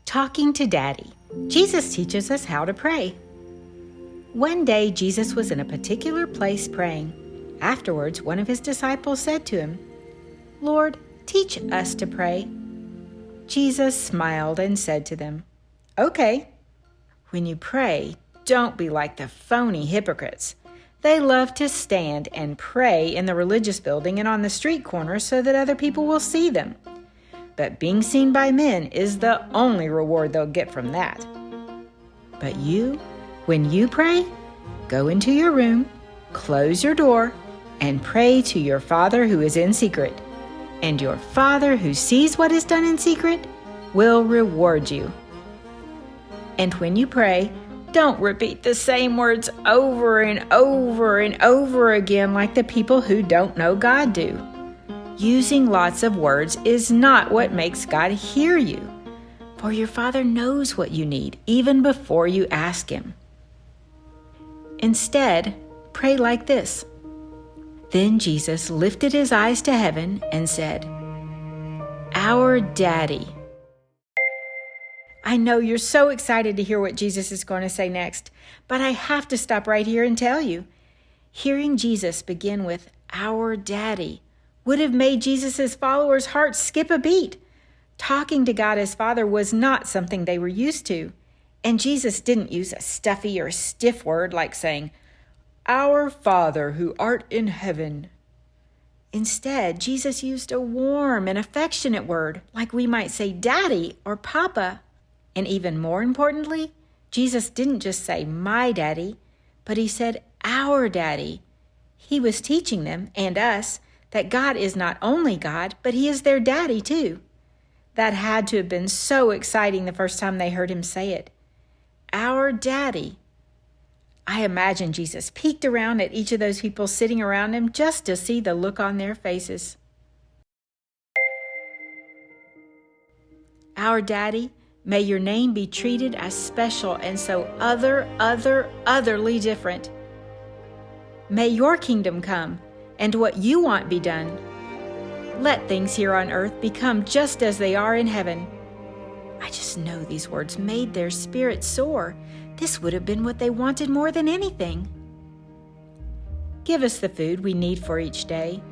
Talking to Daddy. Jesus teaches us how to pray. One day, Jesus was in a particular place praying. Afterwards, one of his disciples said to him, "Lord, teach us to pray." Jesus smiled and said to them, "Okay, when you pray, don't be like the phony hypocrites. They love to stand and pray in the religious building and on the street corners so that other people will see them. But being seen by men is the only reward they'll get from that. But you, when you pray, go into your room, close your door, and pray to your Father who is in secret. And your Father who sees what is done in secret will reward you. And when you pray, don't repeat the same words over and over and over again like the people who don't know God do. Using lots of words is not what makes God hear you, for your Father knows what you need even before you ask Him. Instead, pray like this. Then Jesus lifted his eyes to heaven and said, "Our Daddy." I know you're so excited to hear what Jesus is going to say next, but I have to stop right here and tell you. Hearing Jesus begin with "Our Daddy" would have made Jesus' followers' hearts skip a beat. Talking to God as Father was not something they were used to, and Jesus didn't use a stuffy or stiff word like saying, "Our Father who art in heaven." Instead, Jesus used a warm and affectionate word, like we might say Daddy or Papa. And even more importantly, Jesus didn't just say "my daddy," but he said "our daddy." He was teaching them, and us, that God is not only God, but he is their daddy too. That had to have been so exciting the first time they heard him say it. Our Daddy. I imagine Jesus peeked around at each of those people sitting around him just to see the look on their faces. Our Daddy, may your name be treated as special and so otherly different. May your kingdom come and what you want be done. Let things here on earth become just as they are in heaven. I just know these words made their spirits soar. This would have been what they wanted more than anything. Give us the food we need for each day.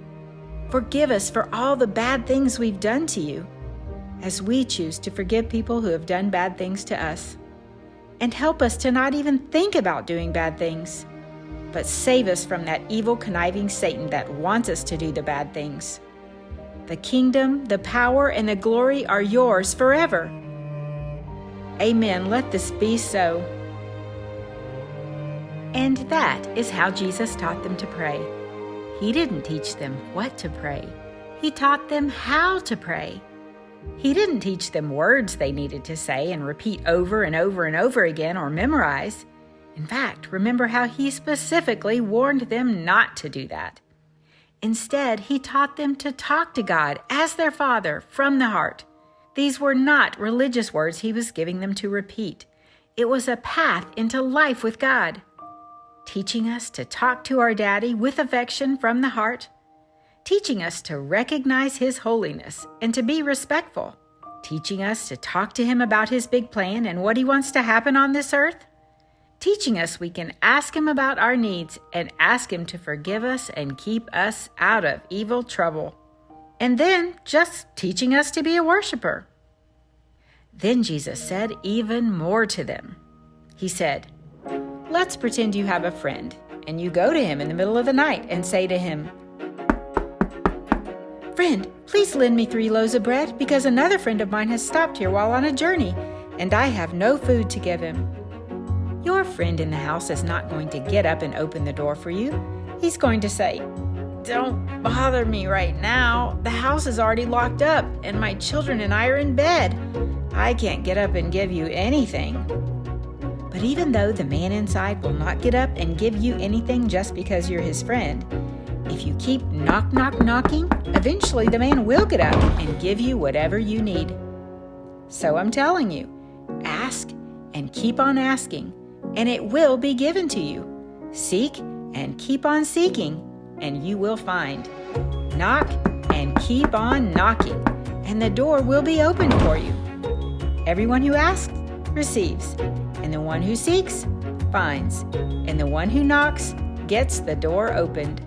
Forgive us for all the bad things we've done to you, as we choose to forgive people who have done bad things to us. And help us to not even think about doing bad things, but save us from that evil, conniving Satan that wants us to do the bad things. The kingdom, the power, and the glory are yours forever. Amen. Let this be so. And that is how Jesus taught them to pray. He didn't teach them what to pray. He taught them how to pray. He didn't teach them words they needed to say and repeat over and over and over again or memorize. In fact, remember how he specifically warned them not to do that. Instead, he taught them to talk to God as their Father from the heart. These were not religious words he was giving them to repeat. It was a path into life with God, teaching us to talk to our Daddy with affection from the heart, teaching us to recognize His holiness and to be respectful, teaching us to talk to Him about His big plan and what He wants to happen on this earth, teaching us we can ask Him about our needs and ask Him to forgive us and keep us out of evil trouble, and then just teaching us to be a worshiper. Then Jesus said even more to them. He said, "Let's pretend you have a friend, and you go to him in the middle of the night and say to him, 'Friend, please lend me 3 loaves of bread because another friend of mine has stopped here while on a journey, and I have no food to give him.' Your friend in the house is not going to get up and open the door for you. He's going to say, 'Don't bother me right now. The house is already locked up, and my children and I are in bed. I can't get up and give you anything.' But even though the man inside will not get up and give you anything just because you're his friend, if you keep knocking, eventually the man will get up and give you whatever you need. So I'm telling you, ask and keep on asking, and it will be given to you. Seek and keep on seeking, and you will find. Knock and keep on knocking, and the door will be opened for you. Everyone who asks, receives, and the one who seeks, finds, and the one who knocks gets the door opened.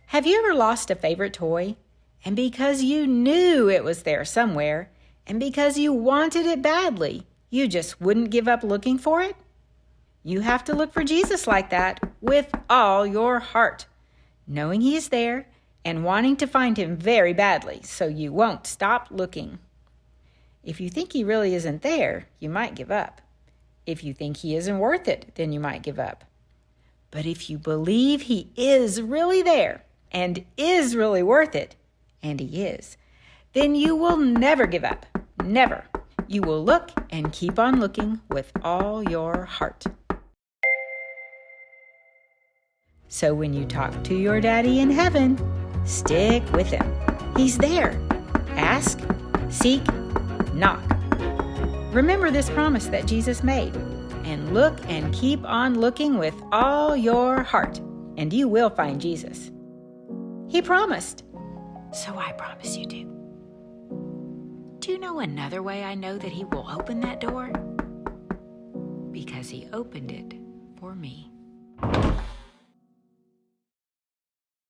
Have you ever lost a favorite toy? And because you knew it was there somewhere, and because you wanted it badly, you just wouldn't give up looking for it? You have to look for Jesus like that with all your heart, knowing He is there and wanting to find Him very badly so you won't stop looking. If you think He really isn't there, you might give up. If you think He isn't worth it, then you might give up. But if you believe He is really there and is really worth it, and He is, then you will never give up. Never. You will look and keep on looking with all your heart. So when you talk to your Daddy in heaven, stick with Him. He's there. Ask, seek, knock. Remember this promise that Jesus made, and look and keep on looking with all your heart, and you will find Jesus. He promised, so I promise you too. Do you know another way I know that He will open that door? Because He opened it for me.